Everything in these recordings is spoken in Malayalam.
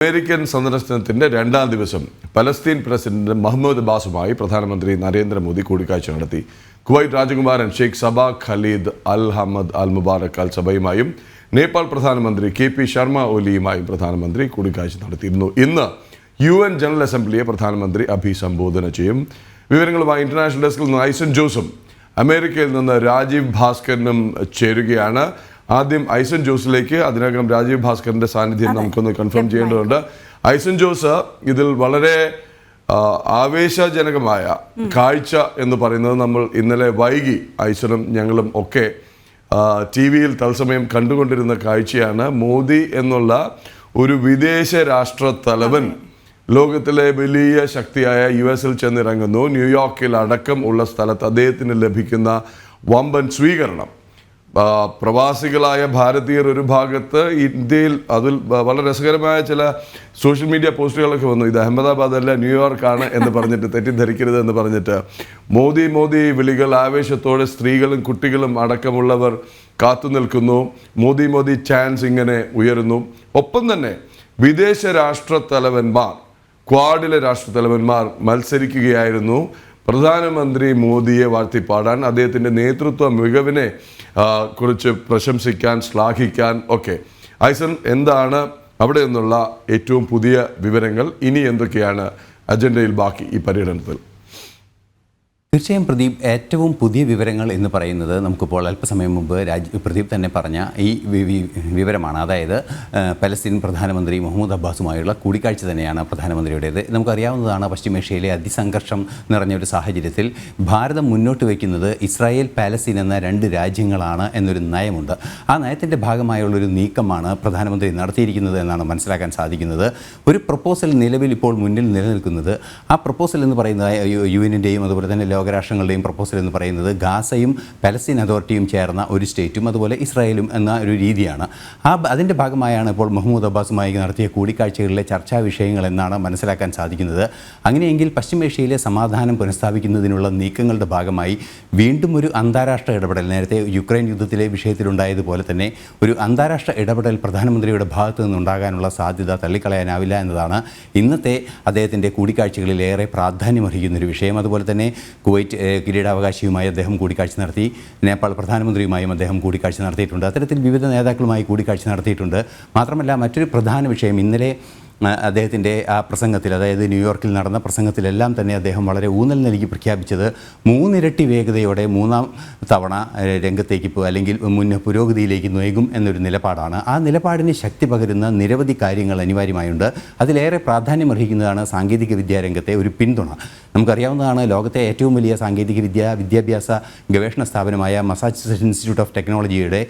അമേരിക്കൻ സന്ദർശനത്തിന്റെ രണ്ടാം ദിവസം പലസ്തീൻ പ്രസിഡന്റ് മഹ്മൂദ് അബ്ബാസുമായി പ്രധാനമന്ത്രി നരേന്ദ്രമോദി കൂടിക്കാഴ്ച നടത്തി. കുവൈറ്റ് രാജകുമാരൻ ഷെയ്ഖ് സബ Khalid Al Hamad Al Mubarak അൽ സബയുമായും നേപ്പാൾ പ്രധാനമന്ത്രി KP ശർമ്മ ഒലിയുമായും പ്രധാനമന്ത്രി കൂടിക്കാഴ്ച നടത്തിയിരുന്നു. ഇന്ന് UN ജനറൽ അസംബ്ലിയെ പ്രധാനമന്ത്രി അഭിസംബോധന ചെയ്യും. വിവരങ്ങളുമായി ഇന്റർനാഷണൽ ഡെസ്കിൽ നിന്ന് ഐസൻ ജോസും അമേരിക്കയിൽ നിന്ന് രാജീവ് ഭാസ്കരനും ചേരുകയാണ്. ആദ്യം ഐസൻ ജോസിലേക്ക്, അതിനകം രാജീവ് ഭാസ്കറിന്റെ സാന്നിധ്യം നമുക്കൊന്ന് കൺഫേം ചെയ്യേണ്ടതുണ്ട്. ഐസൻ ജോസ്, ഇതിൽ വളരെ ആവേശജനകമായ കാഴ്ച എന്ന് പറയുന്നത് നമ്മൾ ഇന്നലെ വൈകി ഐസനും ഞങ്ങളും ഒക്കെ TV-യിൽ തത്സമയം കണ്ടുകൊണ്ടിരുന്ന കാഴ്ചയാണ്. മോദി എന്നുള്ള ഒരു വിദേശ രാഷ്ട്ര തലവൻ ലോകത്തിലെ വലിയ ശക്തിയായ US-ൽ ചെന്നിറങ്ങുന്നു. ന്യൂയോർക്കിൽ അടക്കം ഉള്ള സ്ഥലത്ത് അദ്ദേഹത്തിന് ലഭിക്കുന്ന വമ്പൻ സ്വീകരണം. പ്രവാസികളായ ഭാരതീയർ ഒരു ഭാഗത്ത്, ഇന്ത്യയിൽ അതിൽ വളരെ രസകരമായ ചില സോഷ്യൽ മീഡിയ പോസ്റ്റുകളൊക്കെ വന്നു. ഇത് അഹമ്മദാബാദ് അല്ല, ന്യൂയോർക്കാണ് എന്ന് പറഞ്ഞിട്ട്, തെറ്റിദ്ധരിക്കരുത് എന്ന് പറഞ്ഞിട്ട് മോദി മോദി വിളികൾ ആവേശത്തോടെ സ്ത്രീകളും കുട്ടികളും അടക്കമുള്ളവർ കാത്തു നിൽക്കുന്നു. മോദി മോദി ചാൻസ് ഇങ്ങനെ ഉയരുന്നു. ഒപ്പം തന്നെ വിദേശ രാഷ്ട്രത്തലവന്മാർ, ക്വാഡിലെ രാഷ്ട്രത്തലവന്മാർ മത്സരിക്കുകയായിരുന്നു പ്രധാനമന്ത്രി മോദിയെ വാഴ്ത്തിപ്പാടാൻ, അദ്ദേഹത്തിൻ്റെ നേതൃത്വ മികവിനെ കുറിച്ച് പ്രശംസിക്കാൻ, ശ്ലാഘിക്കാൻ ഒക്കെ. ഐസൻ, എന്താണ് അവിടെ നിന്നുള്ള ഏറ്റവും പുതിയ വിവരങ്ങൾ? ഇനി എന്തൊക്കെയാണ് അജണ്ടയിൽ ബാക്കി ഈ പര്യടനത്തിൽ? തീർച്ചയായും പ്രദീപ്, ഏറ്റവും പുതിയ വിവരങ്ങൾ എന്ന് പറയുന്നത് നമുക്കിപ്പോൾ അല്പസമയം മുമ്പ് പ്രദീപ് തന്നെ പറഞ്ഞ ഈ വിവരമാണ്. അതായത് പലസ്തീൻ പ്രധാനമന്ത്രി മഹ്മൂദ് അബ്ബാസുമായുള്ള കൂടിക്കാഴ്ച തന്നെയാണ് പ്രധാനമന്ത്രിയുടേത്. നമുക്കറിയാവുന്നതാണ്, പശ്ചിമേഷ്യയിലെ അതിസംഘർഷം നിറഞ്ഞ ഒരു സാഹചര്യത്തിൽ ഭാരതം മുന്നോട്ട് വയ്ക്കുന്നത് ഇസ്രായേൽ പാലസ്തീൻ എന്ന രണ്ട് രാജ്യങ്ങളാണ് എന്നൊരു നയമുണ്ട്. ആ നയത്തിൻ്റെ ഭാഗമായുള്ളൊരു നീക്കമാണ് പ്രധാനമന്ത്രി നടത്തിയിരിക്കുന്നത് എന്നാണ് മനസ്സിലാക്കാൻ സാധിക്കുന്നത്. ഒരു പ്രപ്പോസൽ നിലവിൽ ഇപ്പോൾ മുന്നിൽ നിലനിൽക്കുന്നത്, ആ പ്രപ്പോസൽ എന്ന് പറയുന്നത് UN-ൻ്റെയും അതുപോലെ തന്നെ ലോകരാഷ്ട്രങ്ങളുടെയും പ്രപ്പോസൽ എന്ന് പറയുന്നത് ഗാസയും പലസ്തീൻ അതോറിറ്റിയും ചേർന്ന ഒരു സ്റ്റേറ്റും അതുപോലെ ഇസ്രായേലും എന്ന ഒരു രീതിയാണ്. അതിൻ്റെ ഭാഗമായാണ് ഇപ്പോൾ മഹ്മൂദ് അബ്ബാസുമായി നടത്തിയ കൂടിക്കാഴ്ചകളിലെ ചർച്ചാ വിഷയങ്ങൾ എന്നാണ് മനസ്സിലാക്കാൻ സാധിക്കുന്നത്. അങ്ങനെയെങ്കിൽ പശ്ചിമേഷ്യയിലെ സമാധാനം പുനഃസ്ഥാപിക്കുന്നതിനുള്ള നീക്കങ്ങളുടെ ഭാഗമായി വീണ്ടും ഒരു അന്താരാഷ്ട്ര ഇടപെടൽ, നേരത്തെ യുക്രൈൻ യുദ്ധത്തിലെ വിഷയത്തിലുണ്ടായതുപോലെ തന്നെ ഒരു അന്താരാഷ്ട്ര ഇടപെടൽ പ്രധാനമന്ത്രിയുടെ ഭാഗത്തു നിന്നുണ്ടാകാനുള്ള സാധ്യത തള്ളിക്കളയാനാവില്ല എന്നതാണ് ഇന്നത്തെ അദ്ദേഹത്തിൻ്റെ കൂടിക്കാഴ്ചകളിൽ ഏറെ പ്രാധാന്യമർഹിക്കുന്നൊരു വിഷയം. അതുപോലെ തന്നെ കുവൈറ്റ് കിരീടാവകാശിയുമായി അദ്ദേഹം കൂടിക്കാഴ്ച നടത്തി. നേപ്പാൾ പ്രധാനമന്ത്രിയുമായും അദ്ദേഹം കൂടിക്കാഴ്ച നടത്തിയിട്ടുണ്ട്. അത്തരത്തിൽ വിവിധ നേതാക്കളുമായി കൂടിക്കാഴ്ച നടത്തിയിട്ടുണ്ട്. മാത്രമല്ല, മറ്റൊരു പ്രധാന വിഷയം, ഇന്നലെ അദ്ദേഹത്തിൻ്റെ ആ പ്രസംഗത്തിൽ, അതായത് ന്യൂയോർക്കിൽ നടന്ന പ്രസംഗത്തിലെല്ലാം തന്നെ അദ്ദേഹം വളരെ ഊന്നൽ നൽകി പ്രഖ്യാപിച്ചത് 3 ഇരട്ടി വേഗതയോടെ മൂന്നാം തവണ രംഗത്തേക്ക് അല്ലെങ്കിൽ പുരോഗതിയിലേക്ക് നയിക്കും എന്നൊരു നിലപാടാണ്. ആ നിലപാടിന് ശക്തി പകരുന്ന നിരവധി കാര്യങ്ങൾ അനിവാര്യമായുണ്ട്. അതിലേറെ പ്രാധാന്യമർഹിക്കുന്നതാണ് സാങ്കേതിക വിദ്യാരംഗത്തെ ഒരു പിന്തുണ. നമുക്കറിയാവുന്നതാണ്, ലോകത്തെ ഏറ്റവും വലിയ സാങ്കേതിക വിദ്യാഭ്യാസ ഗവേഷണ സ്ഥാപനമായ മസാച്യുസെറ്റ്സ് ഇൻസ്റ്റിറ്റ്യൂട്ട് ഓഫ് ടെക്നോളജിയുടെ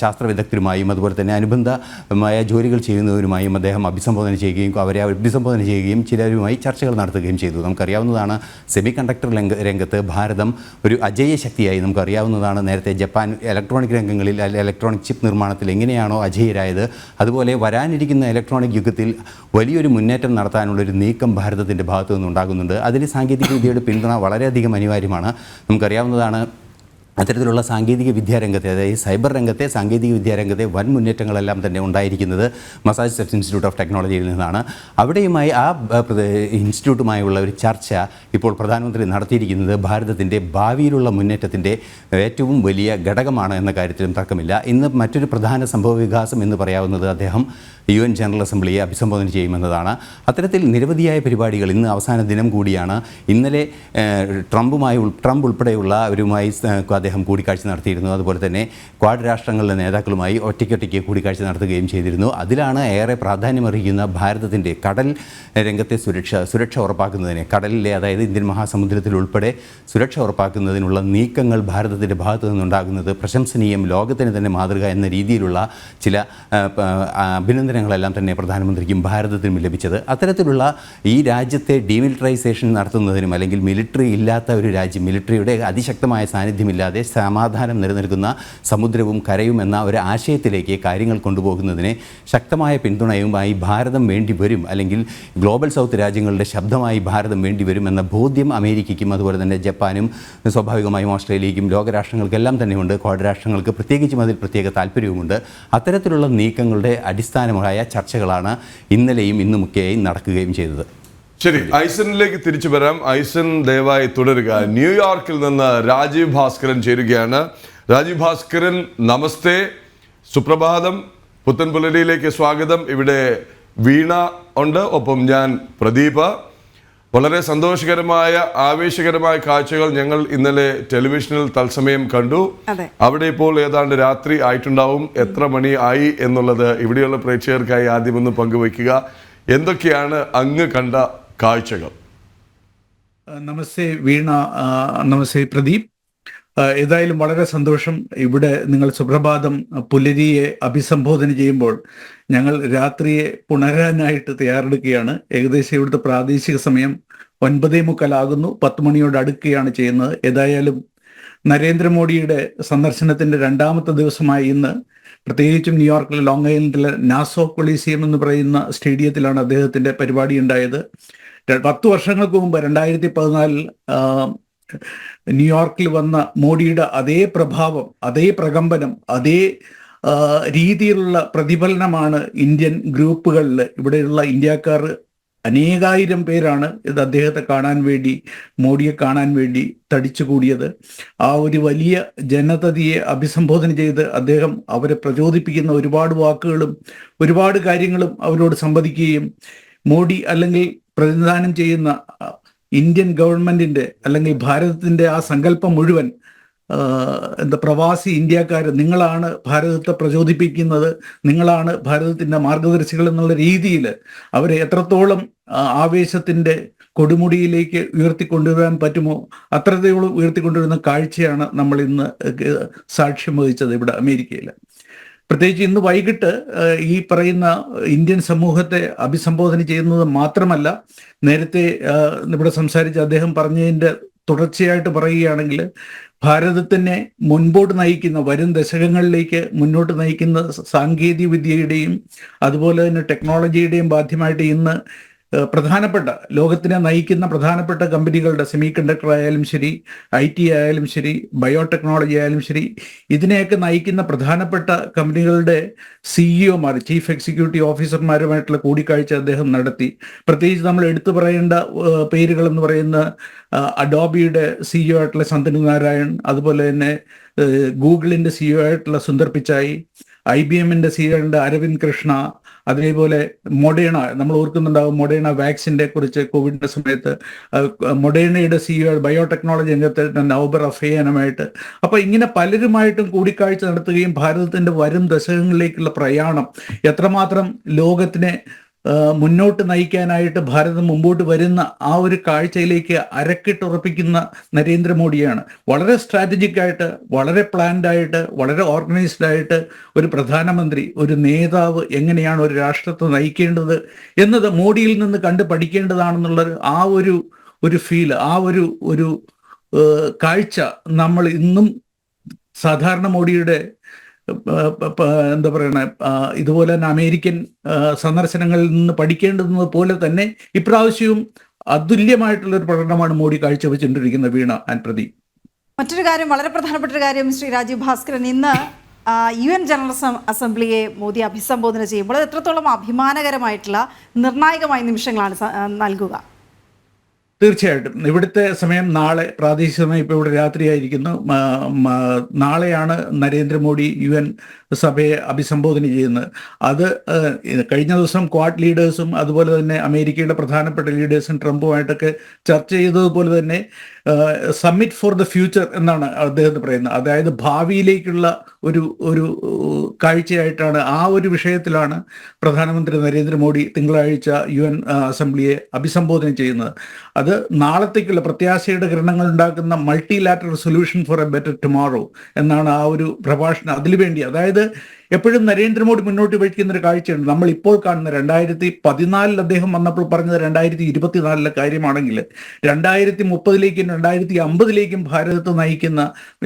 ശാസ്ത്ര വിദഗ്ധരുമായും അതുപോലെ തന്നെ അനുബന്ധമായ ജോലികൾ ചെയ്യുന്നവരുമായും അദ്ദേഹം അഭിസംബോധന ചെയ്യുകയും ചിലരുമായി ചർച്ചകൾ നടത്തുകയും ചെയ്തു. നമുക്കറിയാവുന്നതാണ്, സെമി കണ്ടക്ടർ രംഗത്ത് ഭാരതം ഒരു അജയ്യ ശക്തിയായി നമുക്കറിയാവുന്നതാണ്. നേരത്തെ ജപ്പാൻ ഇലക്ട്രോണിക് രംഗങ്ങളിൽ, ഇലക്ട്രോണിക് ചിപ്പ് നിർമ്മാണത്തിൽ എങ്ങനെയാണോ അജയ്യരായത്, അതുപോലെ വരാനിരിക്കുന്ന ഇലക്ട്രോണിക് യുഗത്തിൽ വലിയൊരു മുന്നേറ്റം നടത്താനുള്ളൊരു നീക്കം ഭാരതത്തിൻ്റെ ഭാഗത്തു നിന്നുണ്ടാകുന്നുണ്ട്. അതിൽ സാങ്കേതിക വിദ്യയുടെ പിന്തുണ വളരെയധികം അനിവാര്യമാണ്. നമുക്കറിയാവുന്നതാണ്, അത്തരത്തിലുള്ള സാങ്കേതിക വിദ്യാരംഗത്തെ, അതായത് സൈബർ രംഗത്തെ, സാങ്കേതിക വിദ്യാരംഗത്തെ വൻ മുന്നേറ്റങ്ങളെല്ലാം തന്നെ ഉണ്ടായിരിക്കുന്നത് മസാച്യുസെറ്റ്സ് ഇൻസ്റ്റിറ്റ്യൂട്ട് ഓഫ് ടെക്നോളജിയിൽ നിന്നാണ്. അവിടെയുമായി ആ ഇൻസ്റ്റിറ്റ്യൂട്ടുമായുള്ള ഒരു ചർച്ച ഇപ്പോൾ പ്രധാനമന്ത്രി നടത്തിയിരിക്കുന്നത് ഭാരതത്തിൻ്റെ ഭാവിയിലുള്ള മുന്നേറ്റത്തിൻ്റെ ഏറ്റവും വലിയ ഘടകമാണ് എന്ന കാര്യത്തിലും തർക്കമില്ല. ഇന്ന് മറ്റൊരു പ്രധാന സംഭവ വികാസം എന്ന് പറയാവുന്നത് അദ്ദേഹം UN ജനറൽ അസംബ്ലിയെ അഭിസംബോധന ചെയ്യുമെന്നതാണ്. അത്തരത്തിൽ നിരവധിയായ പരിപാടികൾ, ഇന്ന് അവസാന ദിനം കൂടിയാണ്. ഇന്നലെ ട്രംപ് ഉൾപ്പെടെയുള്ളവരുമായി അദ്ദേഹം കൂടിക്കാഴ്ച നടത്തിയിരുന്നു. അതുപോലെ തന്നെ ക്വാഡ് രാഷ്ട്രങ്ങളിലെ നേതാക്കളുമായി ഒറ്റയ്ക്കൊറ്റയ്ക്ക് കൂടിക്കാഴ്ച നടത്തുകയും ചെയ്തിരുന്നു. അതിലാണ് ഏറെ പ്രാധാന്യമർഹിക്കുന്ന ഭാരതത്തിൻ്റെ കടൽ രംഗത്തെ സുരക്ഷ ഉറപ്പാക്കുന്നതിന്, കടലിലെ, അതായത് ഇന്ത്യൻ മഹാസമുദ്രത്തിൽ ഉൾപ്പെടെ സുരക്ഷ ഉറപ്പാക്കുന്നതിനുള്ള നീക്കങ്ങൾ ഭാരതത്തിൻ്റെ ഭാഗത്തു നിന്നുണ്ടാകുന്നത് പ്രശംസനീയം, ലോകത്തിന് തന്നെ മാതൃക എന്ന രീതിയിലുള്ള ചില അഭിനന്ദനങ്ങളെല്ലാം തന്നെ പ്രധാനമന്ത്രിക്കും ഭാരതത്തിനും ലഭിച്ചത്. അത്തരത്തിലുള്ള ഈ രാജ്യത്തെ ഡീമിലിറ്ററൈസേഷൻ നടത്തുന്നതിനും, അല്ലെങ്കിൽ മിലിറ്ററി ഇല്ലാത്ത ഒരു രാജ്യം, മിലിറ്ററിയുടെ അതിശക്തമായ സാന്നിധ്യമില്ലാതെ ഇല്ലാതെ സമാധാനം നിലനിൽക്കുന്ന സമുദ്രവും കരയും എന്ന ഒരു ആശയത്തിലേക്ക് കാര്യങ്ങൾ കൊണ്ടുപോകുന്നതിന് ശക്തമായ പിന്തുണയുമായി ഭാരതം വേണ്ടി വരും, അല്ലെങ്കിൽ ഗ്ലോബൽ സൗത്ത് രാജ്യങ്ങളുടെ ശബ്ദമായി ഭാരതം വേണ്ടി വരും എന്ന ബോധ്യം അമേരിക്കയ്ക്കും അതുപോലെ തന്നെ ജപ്പാനും സ്വാഭാവികമായും ഓസ്ട്രേലിയയ്ക്കും ലോകരാഷ്ട്രങ്ങൾക്കെല്ലാം തന്നെയുണ്ട്. ക്വാഡ് രാഷ്ട്രങ്ങൾക്ക് പ്രത്യേകിച്ചും അതിൽ പ്രത്യേക താല്പര്യവുമുണ്ട്. അത്തരത്തിലുള്ള നീക്കങ്ങളുടെ അടിസ്ഥാനമായ ചർച്ചകളാണ് ഇന്നലെയും ഇന്നുമൊക്കെയായി നടക്കുകയും ചെയ്തത്. ശരി, ഐസനിലേക്ക് തിരിച്ചു വരാം. ഐസൻ ദയവായി തുടരുക. ന്യൂയോർക്കിൽ നിന്ന് രാജീവ് ഭാസ്കരൻ ചേരുകയാണ്. രാജീവ് ഭാസ്കരൻ, നമസ്തേ, സുപ്രഭാതം, പുത്തൻ പുലരിയിലേക്ക് സ്വാഗതം. ഇവിടെ വീണ ഉണ്ട്, ഒപ്പം ഞാൻ പ്രദീപ്. വളരെ സന്തോഷകരമായ ആവേശകരമായ കാഴ്ചകൾ ഞങ്ങൾ ഇന്നലെ ടെലിവിഷനിൽ തത്സമയം കണ്ടു. അവിടെ ഇപ്പോൾ ഏതാണ്ട് രാത്രി ആയിട്ടുണ്ടാവും. എത്ര മണി ആയി എന്നുള്ളത് ഇവിടെയുള്ള പ്രേക്ഷകർക്കായി ആദ്യമൊന്ന് പങ്കുവയ്ക്കുക. എന്തൊക്കെയാണ് അങ്ങ് കണ്ട കാഴ്ചകൾ? നമസ്തേ വീണ, നമസ്തേ പ്രദീപ്. ഏതായാലും വളരെ സന്തോഷം. ഇവിടെ നിങ്ങൾ സുപ്രഭാതം പുലരിയെ അഭിസംബോധന ചെയ്യുമ്പോൾ ഞങ്ങൾ രാത്രിയെ പുണരാനായിട്ട് തയ്യാറെടുക്കുകയാണ്. ഏകദേശം ഇവിടുത്തെ പ്രാദേശിക സമയം 9:45 10 മണിയോട് അടുക്കുകയാണ് ചെയ്യുന്നത്. ഏതായാലും നരേന്ദ്രമോദിയുടെ സന്ദർശനത്തിൻ്റെ 2ാമത്തെ ദിവസമായി ഇന്ന് പ്രത്യേകിച്ചും ന്യൂയോർക്കിലെ ലോങ് ഐലൻഡിലെ നാസോ കൊളീസിയം എന്ന് പറയുന്ന സ്റ്റേഡിയത്തിലാണ് അദ്ദേഹത്തിൻ്റെ പരിപാടി ഉണ്ടായത്. 10 വർഷങ്ങൾക്ക് മുമ്പ് 2014 ന്യൂയോർക്കിൽ വന്ന മോഡിയുടെ അതേ പ്രഭാവം, അതേ പ്രകമ്പനം, അതേ രീതിയിലുള്ള പ്രതിഫലനമാണ് ഇന്ത്യൻ ഗ്രൂപ്പുകളിൽ. ഇവിടെയുള്ള ഇന്ത്യക്കാർ അനേകായിരം പേരാണ് ഇത് അദ്ദേഹത്തെ കാണാൻ വേണ്ടി, മോഡിയെ കാണാൻ വേണ്ടി തടിച്ചുകൂടിയത്. ആ ഒരു വലിയ ജനതയെ അഭിസംബോധന ചെയ്ത് അദ്ദേഹം അവരെ പ്രചോദിപ്പിക്കുന്ന ഒരുപാട് വാക്കുകളും ഒരുപാട് കാര്യങ്ങളും അവരോട് സംവദിക്കുകയും മോഡി അല്ലെങ്കിൽ പ്രതിനിധാനം ചെയ്യുന്ന ഇന്ത്യൻ ഗവൺമെന്റിന്റെ അല്ലെങ്കിൽ ഭാരതത്തിന്റെ ആ സങ്കല്പം മുഴുവൻ പ്രവാസി ഇന്ത്യക്കാർ, നിങ്ങളാണ് ഭാരതത്തെ പ്രചോദിപ്പിക്കുന്നത്, നിങ്ങളാണ് ഭാരതത്തിന്റെ മാർഗദർശികൾ എന്നുള്ള രീതിയിൽ അവരെ എത്രത്തോളം ആവേശത്തിന്റെ കൊടുമുടിയിലേക്ക് ഉയർത്തിക്കൊണ്ടുവരാൻ പറ്റുമോ അത്രത്തോളം ഉയർത്തിക്കൊണ്ടുവരുന്ന കാഴ്ചയാണ് നമ്മൾ ഇന്ന് സാക്ഷ്യം വഹിച്ചത് ഇവിടെ അമേരിക്കയിൽ. പ്രത്യേകിച്ച് ഇന്ന് വൈകിട്ട് ഈ പറയുന്ന ഇന്ത്യൻ സമൂഹത്തെ അഭിസംബോധന ചെയ്യുന്നത് മാത്രമല്ല, നേരത്തെ ഇവിടെ സംസാരിച്ച അദ്ദേഹം പറഞ്ഞതിൻ്റെ തുടർച്ചയായിട്ട് പറയുകയാണെങ്കിൽ ഭാരതത്തിനെ മുൻപോട്ട് നയിക്കുന്ന, വരും ദശകങ്ങളിലേക്ക് മുന്നോട്ട് നയിക്കുന്ന സാങ്കേതിക വിദ്യയുടെയും അതുപോലെ തന്നെ ടെക്നോളജിയുടെയും ബാധ്യമായിട്ട് ഇന്ന് പ്രധാനപ്പെട്ട ലോകത്തിനെ നയിക്കുന്ന പ്രധാനപ്പെട്ട കമ്പനികളുടെ സെമി കണ്ടക്ടർ ആയാലും ശരി, IT ആയാലും ശരി, ബയോടെക്നോളജി ആയാലും ശരി, ഇതിനെയൊക്കെ നയിക്കുന്ന പ്രധാനപ്പെട്ട കമ്പനികളുടെ CEO-മാർ, ചീഫ് എക്സിക്യൂട്ടീവ് ഓഫീസർമാരുമായിട്ടുള്ള കൂടിക്കാഴ്ച അദ്ദേഹം നടത്തി. പ്രത്യേകിച്ച് നമ്മൾ എടുത്തു പറയേണ്ട പേരുകൾ എന്ന് പറയുന്ന അഡോബിയുടെ CEO ആയിട്ടുള്ള സന്തനു നാരായൺ, അതുപോലെ തന്നെ ഗൂഗിളിൻ്റെ CEO ആയിട്ടുള്ള സുന്ദർ പിച്ചായി, IBM-ന്റെ CEO അരവിന്ദ് കൃഷ്ണ, അതേപോലെ മൊഡേണ, നമ്മൾ ഓർക്കുന്നുണ്ടാവും മൊഡേണ വാക്സിൻ്റെ കുറിച്ച് കോവിഡിൻ്റെ സമയത്ത് മൊഡേണയുടെ CEO ബയോടെക്നോളജി രംഗത്ത് നൗബർ അഫേയനുമായിട്ട്. അപ്പോൾ ഇങ്ങനെ പലരുമായിട്ടും കൂടിക്കാഴ്ച നടത്തുകയും ഭാരതത്തിൻ്റെ വരും ദശകങ്ങളിലേക്കുള്ള പ്രയാണം എത്രമാത്രം ലോകത്തിനെ മുന്നോട്ട് നയിക്കാനായിട്ട് ഭാരതം മുമ്പോട്ട് വരുന്ന ആ ഒരു കാഴ്ചയിലേക്ക് അരക്കിട്ടുറപ്പിക്കുന്ന നരേന്ദ്രമോദിയാണ്. വളരെ സ്ട്രാറ്റജിക് ആയിട്ട്, വളരെ പ്ലാൻഡ് ആയിട്ട്, വളരെ ഓർഗനൈസ്ഡ് ആയിട്ട് ഒരു പ്രധാനമന്ത്രി, ഒരു നേതാവ് എങ്ങനെയാണ് ഒരു രാഷ്ട്രത്തെ നയിക്കേണ്ടത് എന്നത് മോഡിയിൽ നിന്ന് കണ്ട് പഠിക്കേണ്ടതാണെന്നുള്ളൊരു ആ ഒരു ഫീല്, ആ ഒരു കാഴ്ച നമ്മൾ ഇന്നും സാധാരണ മോഡിയുടെ എന്താ പറയണ ഇതുപോലെ തന്നെ അമേരിക്കൻ സന്ദർശനങ്ങളിൽ നിന്ന് പഠിക്കേണ്ടത് പോലെ തന്നെ ഇപ്രാവശ്യവും അതുല്യമായിട്ടുള്ളൊരു പ്രകടനമാണ് മോഡി കാഴ്ചവെച്ചുകൊണ്ടിരിക്കുന്നത്. വീണ ആൻഡ് പ്രദീപ്, മറ്റൊരു കാര്യം, വളരെ പ്രധാനപ്പെട്ട ഒരു കാര്യം ശ്രീ രാജീവ് ഭാസ്കരൻ, ഇന്ന് UN ജനറൽ അസംബ്ലിയെ മോദി അഭിസംബോധന ചെയ്യുമ്പോൾ അത് എത്രത്തോളം അഭിമാനകരമായിട്ടുള്ള നിർണായകമായ നിമിഷങ്ങളാണ് നൽകുക? തീർച്ചയായിട്ടും ഇവിടുത്തെ സമയം നാളെ, പ്രാദേശിക സമയം ഇപ്പോൾ ഇവിടെ രാത്രിയായിരിക്കുന്നു. നാളെയാണ് നരേന്ദ്രമോദി UN സഭയെ അഭിസംബോധന ചെയ്യുന്നത്. അത് കഴിഞ്ഞ ദിവസം ക്വാഡ് ലീഡേഴ്സും അതുപോലെ തന്നെ അമേരിക്കയുടെ പ്രധാനപ്പെട്ട ലീഡേഴ്സും ട്രംപുമായിട്ടൊക്കെ ചർച്ച ചെയ്തതുപോലെ തന്നെ സമ്മിറ്റ് ഫോർ ദ ഫ്യൂച്ചർ എന്നാണ് അദ്ദേഹത്തിന് പറയുന്നത്. അതായത് ഭാവിയിലേക്കുള്ള ഒരു കാഴ്ചയായിട്ടാണ്, ആ ഒരു വിഷയത്തിലാണ് പ്രധാനമന്ത്രി നരേന്ദ്രമോദി തിങ്കളാഴ്ച UN അസംബ്ലിയെ അഭിസംബോധന ചെയ്യുന്നത്. അത് നാളത്തേക്കുള്ള പ്രത്യാശയുടെ കിരണങ്ങൾ ഉണ്ടാക്കുന്ന multilateral solution for A better tomorrow എന്നാണ് ആ ഒരു പ്രഭാഷണം. അതിനുവേണ്ടി, അതായത് എപ്പോഴും നരേന്ദ്രമോദി മുന്നോട്ട് വയ്ക്കുന്ന ഒരു കാഴ്ചയുണ്ട്. നമ്മൾ ഇപ്പോൾ കാണുന്ന 2014 അദ്ദേഹം വന്നപ്പോൾ പറഞ്ഞത് 2024 കാര്യമാണെങ്കിൽ 2030 2050 ഭാരതത്തെ നയിക്കുന്ന,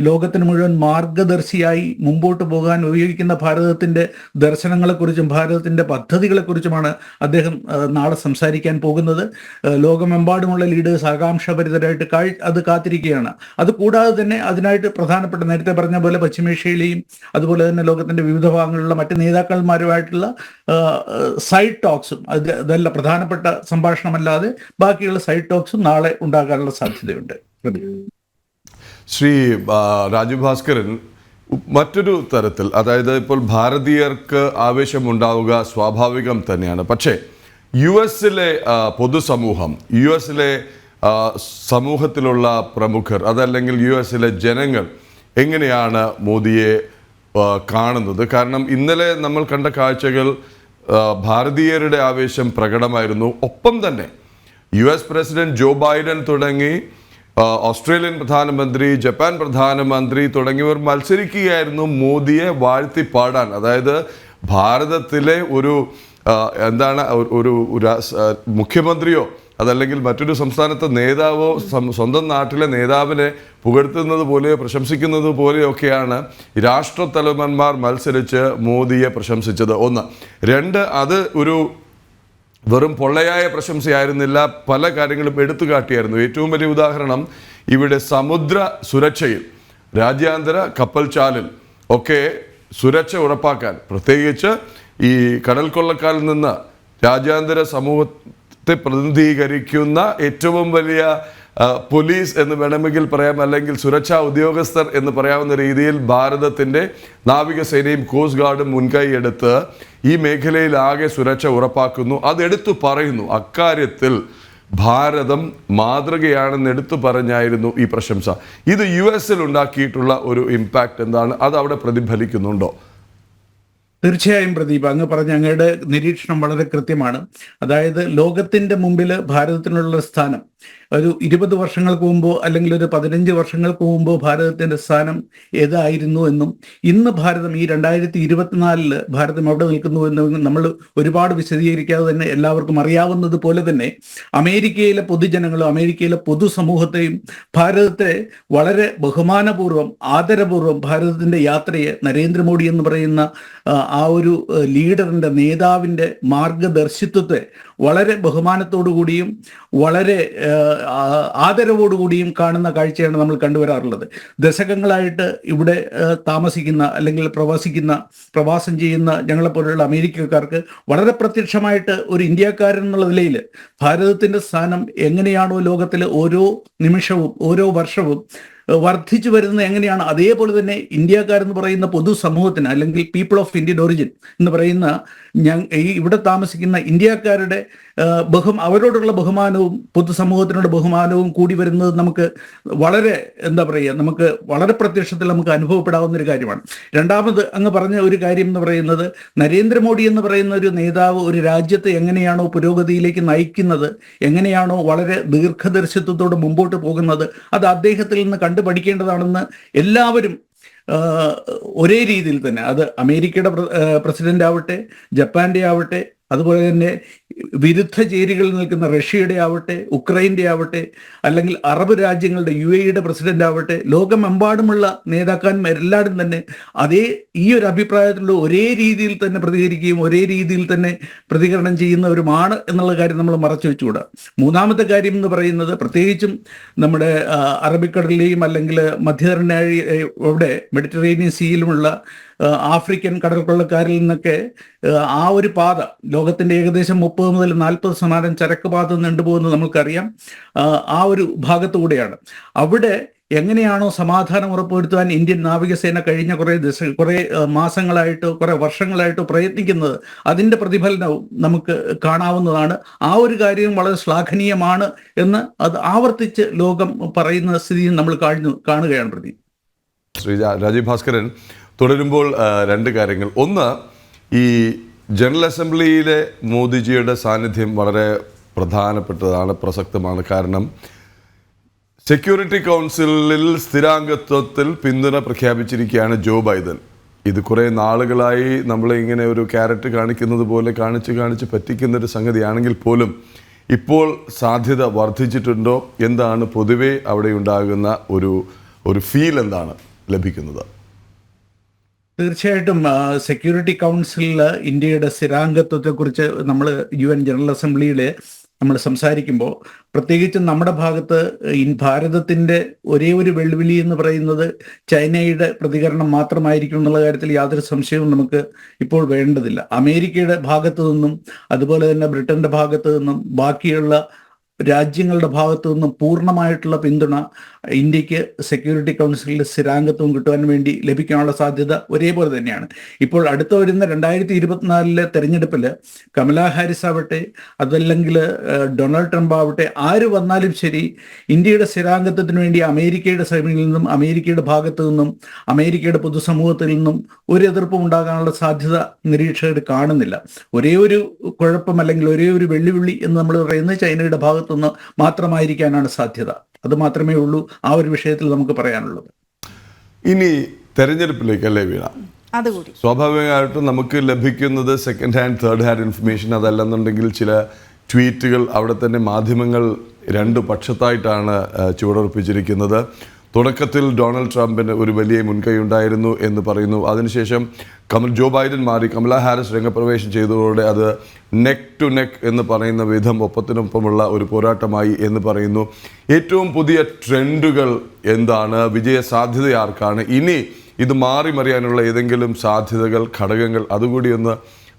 ലോകത്തിന് മുഴുവൻ മാർഗദർശിയായി മുമ്പോട്ട് പോകാൻ ഉപയോഗിക്കുന്ന ഭാരതത്തിന്റെ ദർശനങ്ങളെക്കുറിച്ചും ഭാരതത്തിന്റെ പദ്ധതികളെക്കുറിച്ചുമാണ് അദ്ദേഹം നാളെ സംസാരിക്കാൻ പോകുന്നത്. ലോകമെമ്പാടുമുള്ള ലീഡേഴ്സ് ആകാംക്ഷാഭരിതരായിട്ട് അത് കാത്തിരിക്കുകയാണ്. അത് കൂടാതെ തന്നെ അതിനായിട്ട് പ്രധാനപ്പെട്ട, നേരത്തെ പറഞ്ഞ പോലെ പശ്ചിമേഷ്യയിലെയും അതുപോലെ തന്നെ ലോകത്തിന്റെ വിവിധ ഭാഗങ്ങളിലുള്ള മറ്റ് നേതാക്കന്മാരുമായിട്ടുള്ള സൈഡ് ടോക്സും, അതല്ല പ്രധാനപ്പെട്ട സംഭാഷണമല്ലാതെ ബാക്കിയുള്ള സൈഡ് ടോക്സും നാളെ ഉണ്ടാകാനുള്ള സാധ്യതയുണ്ട്. ശ്രീ രാജീവ് ഭാസ്കരൻ, മറ്റൊരു തരത്തിൽ, അതായത് ഇപ്പോൾ ഭാരതീയർക്ക് ആവേശമുണ്ടാവുക സ്വാഭാവികം തന്നെയാണ്. പക്ഷേ US-ലെ പൊതുസമൂഹം, US-ലെ സമൂഹത്തിലുള്ള പ്രമുഖർ, അതല്ലെങ്കിൽ US-ലെ ജനങ്ങൾ എങ്ങനെയാണ് മോദിയെ കാണുന്നത്? കാരണം ഇന്നലെ നമ്മൾ കണ്ട കാഴ്ചകൾ ഭാരതീയരുടെ ആവേശം പ്രകടമായിരുന്നു. ഒപ്പം തന്നെ US പ്രസിഡന്റ് ജോ ബൈഡൻ തുടങ്ങി ഓസ്ട്രേലിയൻ പ്രധാനമന്ത്രി, ജപ്പാൻ പ്രധാനമന്ത്രി തുടങ്ങിയവർ മത്സരിക്കുകയായിരുന്നു മോദിയെ വാഴ്ത്തി പാടാൻ. അതായത് ഭാരതത്തിലെ ഒരു മുഖ്യമന്ത്രിയോ അതല്ലെങ്കിൽ മറ്റൊരു സംസ്ഥാനത്തെ നേതാവോ സ്വന്തം നാട്ടിലെ നേതാവിനെ പുകഴ്ത്തുന്നത് പോലെയോ പ്രശംസിക്കുന്നത് പോലെയൊക്കെയാണ് രാഷ്ട്രത്തലവന്മാർ മത്സരിച്ച് മോദിയെ പ്രശംസിച്ചത്. 1. 2, അത് ഒരു വെറും പൊള്ളയായ പ്രശംസയായിരുന്നില്ല, പല കാര്യങ്ങളും എടുത്തു കാട്ടിയായിരുന്നു. ഏറ്റവും വലിയ ഉദാഹരണം, ഇവിടെ സമുദ്ര സുരക്ഷയിൽ, രാജ്യാന്തര കപ്പൽ ചാലിൽ ഒക്കെ സുരക്ഷ ഉറപ്പാക്കാൻ, പ്രത്യേകിച്ച് ഈ കടൽ കൊള്ളക്കാരിൽ നിന്ന് രാജ്യാന്തര സമൂഹത്തെ പ്രതിനിധീകരിക്കുന്ന ഏറ്റവും വലിയ പോലീസ് എന്ന് വേണമെങ്കിൽ പറയാം, അല്ലെങ്കിൽ സുരക്ഷാ ഉദ്യോഗസ്ഥർ എന്ന് പറയാവുന്ന രീതിയിൽ ഭാരതത്തിൻ്റെ നാവികസേനയും കോസ്റ്റ് ഗാർഡും മുൻകൈ എടുത്ത് ഈ മേഖലയിൽ ആകെ സുരക്ഷ ഉറപ്പാക്കുന്നു. അതെടുത്തു പറയുന്നു. അക്കാര്യത്തിൽ ഭാരതം മാതൃകയാണെന്ന് എടുത്തു പറഞ്ഞായിരുന്നു ഈ പ്രശംസ. ഇത് US-ൽ ഉണ്ടാക്കിയിട്ടുള്ള ഒരു ഇമ്പാക്റ്റ് എന്താണ്? അത് അവിടെ പ്രതിഫലിക്കുന്നുണ്ടോ? തീർച്ചയായും പ്രദീപ്, അങ്ങ് പറഞ്ഞ അങ്ങയുടെ നിരീക്ഷണം വളരെ കൃത്യമാണ്. അതായത് ലോകത്തിന്റെ മുമ്പിൽ ഭാരതത്തിനുള്ള സ്ഥാനം ഒരു 20 വർഷങ്ങൾക്ക് മുമ്പോ അല്ലെങ്കിൽ ഒരു 15 വർഷങ്ങൾക്ക് മുമ്പോ ഭാരതത്തിന്റെ സ്ഥാനം ഏതായിരുന്നു എന്നും ഇന്ന് ഭാരതം ഈ 2024 ഭാരതം എവിടെ നിൽക്കുന്നു എന്നും നമ്മൾ ഒരുപാട് വിശദീകരിക്കാതെ തന്നെ എല്ലാവർക്കും അറിയാവുന്നത് പോലെ തന്നെ അമേരിക്കയിലെ പൊതുജനങ്ങളും അമേരിക്കയിലെ പൊതുസമൂഹത്തെയും ഭാരതത്തെ വളരെ ബഹുമാനപൂർവ്വം ആദരപൂർവ്വം ഭാരതത്തിന്റെ യാത്രയെ നരേന്ദ്രമോദി എന്ന് പറയുന്ന ആ ഒരു ലീഡറിന്റെ, നേതാവിന്റെ മാർഗദർശിത്വത്തെ വളരെ ബഹുമാനത്തോടു കൂടിയും വളരെ ആദരവോടുകൂടിയും കാണുന്ന കാഴ്ചയാണ് നമ്മൾ കണ്ടുവരാറുള്ളത്. ദശകങ്ങളായിട്ട് ഇവിടെ താമസിക്കുന്ന അല്ലെങ്കിൽ പ്രവാസം ചെയ്യുന്ന ഞങ്ങളെപ്പോലുള്ള അമേരിക്കക്കാർക്ക് വളരെ പ്രത്യക്ഷമായിട്ട് ഒരു ഇന്ത്യക്കാരൻ എന്നുള്ള നിലയിൽ ഭാരതത്തിന്റെ സ്ഥാനം എങ്ങനെയാണോ ലോകത്തിലെ ഓരോ നിമിഷവും ഓരോ വർഷവും വർദ്ധിച്ചു വരുന്നത് എങ്ങനെയാണ്, അതേപോലെ തന്നെ ഇന്ത്യക്കാരെന്ന് പറയുന്ന പൊതുസമൂഹത്തിന് അല്ലെങ്കിൽ പീപ്പിൾ ഓഫ് ഇന്ത്യൻ ഒറിജിൻ എന്ന് പറയുന്ന ഇവിടെ താമസിക്കുന്ന ഇന്ത്യക്കാരുടെ അവരോടുള്ള ബഹുമാനവും പൊതുസമൂഹത്തിനുള്ള ബഹുമാനവും കൂടി വരുന്നത് നമുക്ക് വളരെ നമുക്ക് വളരെ പ്രത്യക്ഷത്തിൽ നമുക്ക് അനുഭവപ്പെടാവുന്ന ഒരു കാര്യമാണ്. രണ്ടാമത് അങ്ങ് പറഞ്ഞ ഒരു കാര്യം എന്ന് പറയുന്നത്, നരേന്ദ്രമോദി എന്ന് പറയുന്ന ഒരു നേതാവ് ഒരു രാജ്യത്തെ എങ്ങനെയാണോ പുരോഗതിയിലേക്ക് നയിക്കുന്നത്, എങ്ങനെയാണോ വളരെ ദീർഘദർശിത്വത്തോടെ മുമ്പോട്ട് പോകുന്നത്, അത് അദ്ദേഹത്തിൽ നിന്ന് കണ്ടു പഠിക്കേണ്ടതാണെന്ന് എല്ലാവരും ഒരേ രീതിയിൽ തന്നെ, അത് അമേരിക്കയുടെ പ്രസിഡന്റ് ആവട്ടെ, ജപ്പാന്റെ ആവട്ടെ, അതുപോലെ തന്നെ വിരുദ്ധ ചേരികളിൽ നിൽക്കുന്ന റഷ്യയുടെ ആവട്ടെ, ഉക്രൈൻ്റെ ആവട്ടെ, അല്ലെങ്കിൽ അറബ് രാജ്യങ്ങളുടെ UAE പ്രസിഡന്റ് ആവട്ടെ, ലോകമെമ്പാടുമുള്ള നേതാക്കന്മാരെല്ലാവരും തന്നെ ഈ ഒരു അഭിപ്രായത്തിലുള്ള ഒരേ രീതിയിൽ തന്നെ പ്രതികരിക്കുകയും ഒരേ രീതിയിൽ തന്നെ പ്രതികരണം ചെയ്യുന്നവരുമാണ് എന്നുള്ള കാര്യം നമ്മൾ മറച്ചു വെച്ചുകൂടാ. മൂന്നാമത്തെ കാര്യം എന്ന് പറയുന്നത്, പ്രത്യേകിച്ചും നമ്മുടെ അറബിക്കടലിലെയും അല്ലെങ്കിൽ മധ്യധരണ്യാഴിയുടെ മെഡിറ്ററേനിയൻ സീയിലുമുള്ള ആഫ്രിക്കൻ കടൽക്കൊള്ളക്കാരിൽ നിന്നൊക്കെ ആ ഒരു പാത, ലോകത്തിന്റെ ഏകദേശം 30 മുതൽ 40% ചരക്ക് പാത നീണ്ടുപോകുന്നത് നമുക്കറിയാം, ആ ഒരു ഭാഗത്തുകൂടെയാണ്. അവിടെ എങ്ങനെയാണോ സമാധാനം ഉറപ്പുവരുത്താൻ ഇന്ത്യൻ നാവികസേന കഴിഞ്ഞ കുറേ മാസങ്ങളായിട്ടോ കുറേ വർഷങ്ങളായിട്ടോ പ്രയത്നിക്കുന്നത്, അതിൻ്റെ പ്രതിഫലനവും നമുക്ക് കാണാവുന്നതാണ്. ആ ഒരു കാര്യം വളരെ ശ്ലാഘനീയമാണ് എന്ന് അത് ആവർത്തിച്ച് ലോകം പറയുന്ന സ്ഥിതിയും നമ്മൾ കാണുകയാണ്. പ്രതി ശ്രീ രാജീവ് ഭാസ്കരൻ, തുടരുമ്പോൾ 2 കാര്യങ്ങൾ. ഒന്ന്, ഈ ജനറൽ അസംബ്ലിയിലെ മോദിജിയുടെ സാന്നിധ്യം വളരെ പ്രധാനപ്പെട്ടതാണ്, പ്രസക്തമാണ്. കാരണം സെക്യൂരിറ്റി കൗൺസിലിൽ സ്ഥിരാംഗത്വത്തിൽ പിന്തുണ പ്രഖ്യാപിച്ചിരിക്കുകയാണ് ജോ ബൈഡൻ. ഇത് കുറേ നാളുകളായി നമ്മളെ ഇങ്ങനെ ഒരു ക്യാരറ്റ് കാണിക്കുന്നത് പോലെ കാണിച്ച് പറ്റിക്കുന്നൊരു സംഗതിയാണെങ്കിൽ പോലും ഇപ്പോൾ സാധ്യത വർദ്ധിച്ചിട്ടുണ്ടോ? എന്താണ് പൊതുവെ അവിടെ ഉണ്ടാകുന്ന ഒരു ഫീൽ എന്താണ് ലഭിക്കുന്നത്? തീർച്ചയായിട്ടും സെക്യൂരിറ്റി കൗൺസിലിൽ ഇന്ത്യയുടെ സ്ഥിരാംഗത്വത്തെക്കുറിച്ച് നമ്മൾ UN ജനറൽ അസംബ്ലിയിൽ നമ്മൾ സംസാരിക്കുമ്പോൾ പ്രത്യേകിച്ചും നമ്മുടെ ഭാഗത്ത് ഭാരതത്തിൻ്റെ ഒരേ ഒരു വെല്ലുവിളി എന്ന് പറയുന്നത് ചൈനയുടെ പ്രതികരണം മാത്രമായിരിക്കും എന്നുള്ള കാര്യത്തിൽ യാതൊരു സംശയവും നമുക്ക് ഇപ്പോൾ വേണ്ടതില്ല. അമേരിക്കയുടെ ഭാഗത്തു നിന്നും അതുപോലെ തന്നെ ബ്രിട്ടന്റെ ഭാഗത്തു നിന്നും ബാക്കിയുള്ള രാജ്യങ്ങളുടെ ഭാഗത്തു നിന്നും പൂർണ്ണമായിട്ടുള്ള പിന്തുണ ഇന്ത്യക്ക് സെക്യൂരിറ്റി കൗൺസിലിൽ സ്ഥിരാംഗത്വം കിട്ടുവാൻ വേണ്ടി ലഭിക്കാനുള്ള സാധ്യത ഒരേപോലെ തന്നെയാണ്. ഇപ്പോൾ അടുത്ത വരുന്ന 2024 തെരഞ്ഞെടുപ്പിൽ കമലാ ഹാരിസ് ആവട്ടെ അതല്ലെങ്കിൽ ഡൊണാൾഡ് ട്രംപ് ആവട്ടെ ആര് വന്നാലും ശരി, ഇന്ത്യയുടെ സ്ഥിരാംഗത്വത്തിന് വേണ്ടി അമേരിക്കയുടെ സൈഡിൽ നിന്നും അമേരിക്കയുടെ ഭാഗത്തു നിന്നും അമേരിക്കയുടെ പൊതുസമൂഹത്തിൽ നിന്നും ഒരു എതിർപ്പും ഉണ്ടാകാനുള്ള സാധ്യത നിരീക്ഷകർ കാണുന്നില്ല. ഒരേ ഒരു കുഴപ്പം അല്ലെങ്കിൽ ഒരേ ഒരു വെല്ലുവിളി എന്ന് നമ്മൾ പറയുന്നത് ചൈനയുടെ ഭാഗത്തുനിന്ന് മാത്രമായിരിക്കാനാണ് സാധ്യത. അത് മാത്രമേ ഉള്ളൂ ആ ഒരു വിഷയത്തിൽ നമുക്ക് പറയാനുള്ളത്. ഇനി തെരഞ്ഞെടുപ്പിലേക്കല്ലേ വീണ? അതുകൂടി സ്വാഭാവികമായിട്ടും നമുക്ക് ലഭിക്കുന്നത് second hand third hand information. അതല്ലെന്നുണ്ടെങ്കിൽ ചില ട്വീറ്റുകൾ. അവിടെ തന്നെ മാധ്യമങ്ങൾ രണ്ട് പക്ഷത്തായിട്ടാണ് ചുവടുറപ്പിച്ചിരിക്കുന്നത്. തുടക്കത്തിൽ ഡൊണാൾഡ് ട്രംപിന് ഒരു വലിയ മുൻകൈ ഉണ്ടായിരുന്നു എന്ന് പറയുന്നു. അതിനുശേഷം ജോ ബൈഡൻ മാറി കമലാ ഹാരിസ് രംഗപ്രവേശം ചെയ്തതോടെ അത് നെക്ക് ടു നെക്ക് എന്ന് പറയുന്ന വിധം ഒപ്പത്തിനൊപ്പമുള്ള ഒരു പോരാട്ടമായി എന്ന് പറയുന്നു. ഏറ്റവും പുതിയ ട്രെൻഡുകൾ എന്താണ്? വിജയ സാധ്യത ആർക്കാണ്? ഇനി ഇത് മാറി മറിയാനുള്ള ഏതെങ്കിലും സാധ്യതകൾ, ഘടകങ്ങൾ അതുകൂടി ഒന്ന്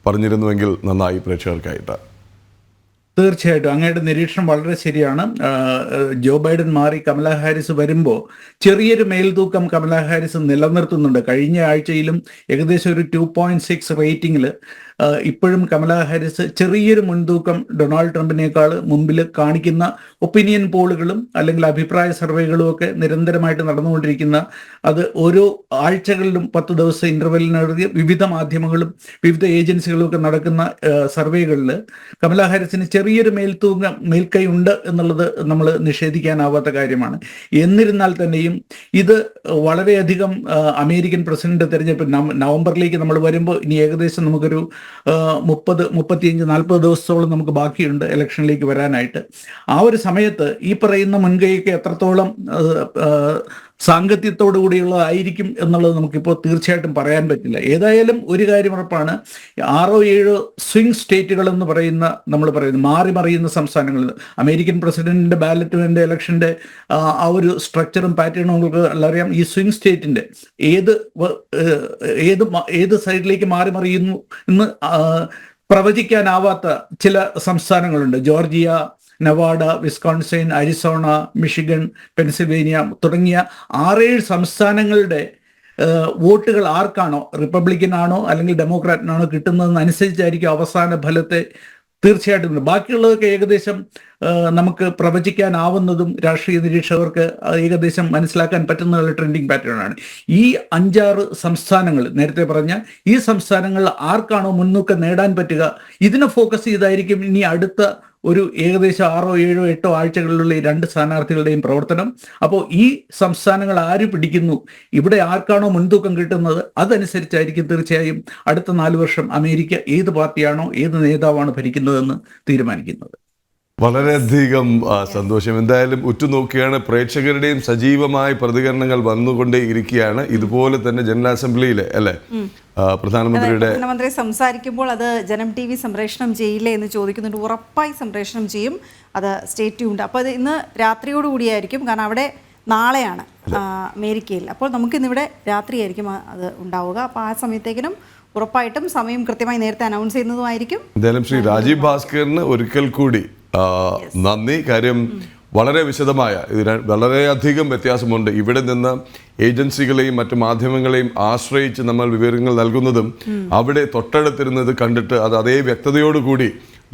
പറഞ്ഞിരുന്നുവെങ്കിൽ നന്നായി പ്രേക്ഷകർക്കായിട്ട്. തീർച്ചയായിട്ടും അങ്ങയുടെ നിരീക്ഷണം വളരെ ശരിയാണ്. ജോ ബൈഡൻ മാറി കമലാ ഹാരിസ് വരുമ്പോൾ ചെറിയൊരു മേൽതൂക്കം കമലാ ഹാരിസ് നിലനിർത്തുന്നുണ്ട്. കഴിഞ്ഞ ആഴ്ചയിലും ഏകദേശം ഒരു 2.6 റേറ്റിംഗിൽ ഇപ്പോഴും കമലാ ഹാരിസ് ചെറിയൊരു മുൻതൂക്കം ഡൊണാൾഡ് ട്രംപിനേക്കാൾ മുമ്പിൽ കാണിക്കുന്ന ഒപ്പീനിയൻ പോളുകളും അല്ലെങ്കിൽ അഭിപ്രായ സർവേകളും ഒക്കെ നിരന്തരമായിട്ട് നടന്നുകൊണ്ടിരിക്കുന്ന, അത് ഓരോ ആഴ്ചകളിലും 10 ദിവസം ഇന്റർവെല്ലിനടുത്ത് വിവിധ മാധ്യമങ്ങളും വിവിധ ഏജൻസികളും ഒക്കെ നടക്കുന്ന സർവേകളിൽ കമലാ ഹാരിസിന് ചെറിയൊരു മേൽക്കൈ ഉണ്ട് എന്നുള്ളത് നമ്മൾ നിഷേധിക്കാനാവാത്ത കാര്യമാണ്. എന്നിരുന്നാൽ തന്നെയും ഇത് വളരെയധികം അമേരിക്കൻ പ്രസിഡന്റ് തെരഞ്ഞെടുപ്പ് നവംബറിലേക്ക് നമ്മൾ വരുമ്പോൾ ഇനി ഏകദേശം നമുക്കൊരു 30, 35, 40 ദിവസത്തോളം നമുക്ക് ബാക്കിയുണ്ട് ഇലക്ഷനിലേക്ക് വരാനായിട്ട്. ആ ഒരു സമയത്ത് ഈ പറയുന്ന മുൻകൈയൊക്കെ എത്രത്തോളം സാങ്കത്യത്തോടു കൂടിയുള്ളതായിരിക്കും എന്നുള്ളത് നമുക്കിപ്പോൾ തീർച്ചയായിട്ടും പറയാൻ പറ്റില്ല. ഏതായാലും ഒരു കാര്യം ഉറപ്പാണ്, 6-7 സ്വിംഗ് സ്റ്റേറ്റുകൾ എന്ന് പറയുന്ന നമ്മൾ പറയുന്നത് മാറി മറിയുന്ന സംസ്ഥാനങ്ങളിൽ അമേരിക്കൻ പ്രസിഡന്റിന്റെ ബാലറ്റിന്റെ ഇലക്ഷന്റെ ആ ഒരു സ്ട്രക്ചറും പാറ്റേണും നമുക്ക് അറിയാം. ഈ സ്വിംഗ് സ്റ്റേറ്റിന്റെ ഏത് സൈഡിലേക്ക് മാറി മറിയുന്നു എന്ന് പ്രവചിക്കാനാവാത്ത ചില സംസ്ഥാനങ്ങളുണ്ട്. Georgia, Nevada, Wisconsin, Arizona, Michigan, Pennsylvania തുടങ്ങിയ 6-7 സംസ്ഥാനങ്ങളുടെ വോട്ടുകൾ ആർക്കാണോ, റിപ്പബ്ലിക്കൻ ആണോ അല്ലെങ്കിൽ ഡെമോക്രാറ്റിനാണോ കിട്ടുന്നതെന്നനുസരിച്ചായിരിക്കും അവസാന ഫലത്തെ തീർച്ചയായിട്ടും. ബാക്കിയുള്ളതൊക്കെ ഏകദേശം നമുക്ക് പ്രവചിക്കാനാവുന്നതും രാഷ്ട്രീയ നിരീക്ഷകർക്ക് ഏകദേശം മനസ്സിലാക്കാൻ പറ്റുന്ന ട്രെൻഡിങ് പാറ്റേൺ ആണ്. ഈ 5-6 സംസ്ഥാനങ്ങൾ, നേരത്തെ പറഞ്ഞ ഈ സംസ്ഥാനങ്ങളിൽ ആർക്കാണോ മുൻതൂക്കം നേടാൻ പറ്റുക, ഇതിനെ ഫോക്കസ് ചെയ്തായിരിക്കും ഇനി അടുത്ത ഒരു ഏകദേശം 6-7-8 ആഴ്ചകളിലുള്ള ഈ 2 സ്ഥാനാർത്ഥികളുടെയും പ്രവർത്തനം. അപ്പോൾ ഈ സംസ്ഥാനങ്ങൾ ആര് പിടിക്കുന്നു, ഇവിടെ ആർക്കാണോ മുൻതൂക്കം കിട്ടുന്നത്, അതനുസരിച്ചായിരിക്കും തീർച്ചയായും അടുത്ത 4 വർഷം അമേരിക്ക ഏത് പാർട്ടിയാണോ ഏത് നേതാവാണ് ഭരിക്കുന്നതെന്ന് തീരുമാനിക്കുന്നത്. വളരെയധികം സന്തോഷം. എന്തായാലും ഉറ്റുനോക്കിയാണ് പ്രേക്ഷകരുടെയും സജീവമായ പ്രതികരണങ്ങൾ വന്നുകൊണ്ടേ ഇരിക്കുകയാണ്. ഇതുപോലെ തന്നെ ജനറൽ അസംബ്ലിയിലെ അല്ലെ പ്രധാനമന്ത്രി സംസാരിക്കുമ്പോൾ അത് ജനം TV സംപ്രേഷണം ചെയ്യില്ലേ എന്ന് ചോദിക്കുന്നുണ്ട്. ഉറപ്പായി സംപ്രേഷണം ചെയ്യും. അത് സ്റ്റേ ട്യൂൺഡ്. അപ്പോൾ അത് ഇന്ന് രാത്രിയോടുകൂടിയായിരിക്കും, കാരണം അവിടെ നാളെയാണ് അമേരിക്കയിൽ. അപ്പോൾ നമുക്കിന്നിവിടെ രാത്രിയായിരിക്കും അത് ഉണ്ടാവുക. അപ്പോൾ ആ സമയത്തേക്കിനും ഉറപ്പായിട്ടും സമയം കൃത്യമായി നേരത്തെ അനൗൺസ് ചെയ്യുന്നതുമായിരിക്കും. എന്തായാലും ശ്രീ രാജീവ് ഭാസ്കറിന് ഒരിക്കൽ കൂടി നന്ദി. കാര്യം വളരെ വിശദമായ, വളരെയധികം വ്യത്യാസമുണ്ട്. ഇവിടെ നിന്ന് ഏജൻസികളെയും മറ്റു മാധ്യമങ്ങളെയും ആശ്രയിച്ച് നമ്മൾ വിവരങ്ങൾ നൽകുന്നതും അവിടെ തൊട്ടടുത്തിരുന്നത് കണ്ടിട്ട് അത് അതേ വ്യക്തതയോടുകൂടി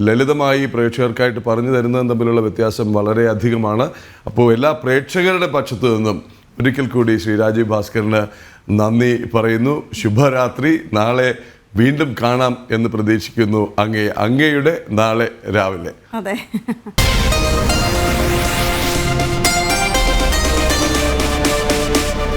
ലളിതമായി പ്രേക്ഷകർക്കായിട്ട് പറഞ്ഞു തരുന്നതും തമ്മിലുള്ള വ്യത്യാസം വളരെയധികമാണ്. അപ്പോൾ എല്ലാ പ്രേക്ഷകരുടെ പക്ഷത്തു നിന്നും ഒരിക്കൽ കൂടി ശ്രീ രാജീവ് ഭാസ്കറിന് നന്ദി പറയുന്നു. ശുഭരാത്രി. നാളെ വീണ്ടും കാണാം എന്ന് പ്രതീക്ഷിക്കുന്നു. അങ്ങയുടെ നാളെ രാവിലെ. അതെ.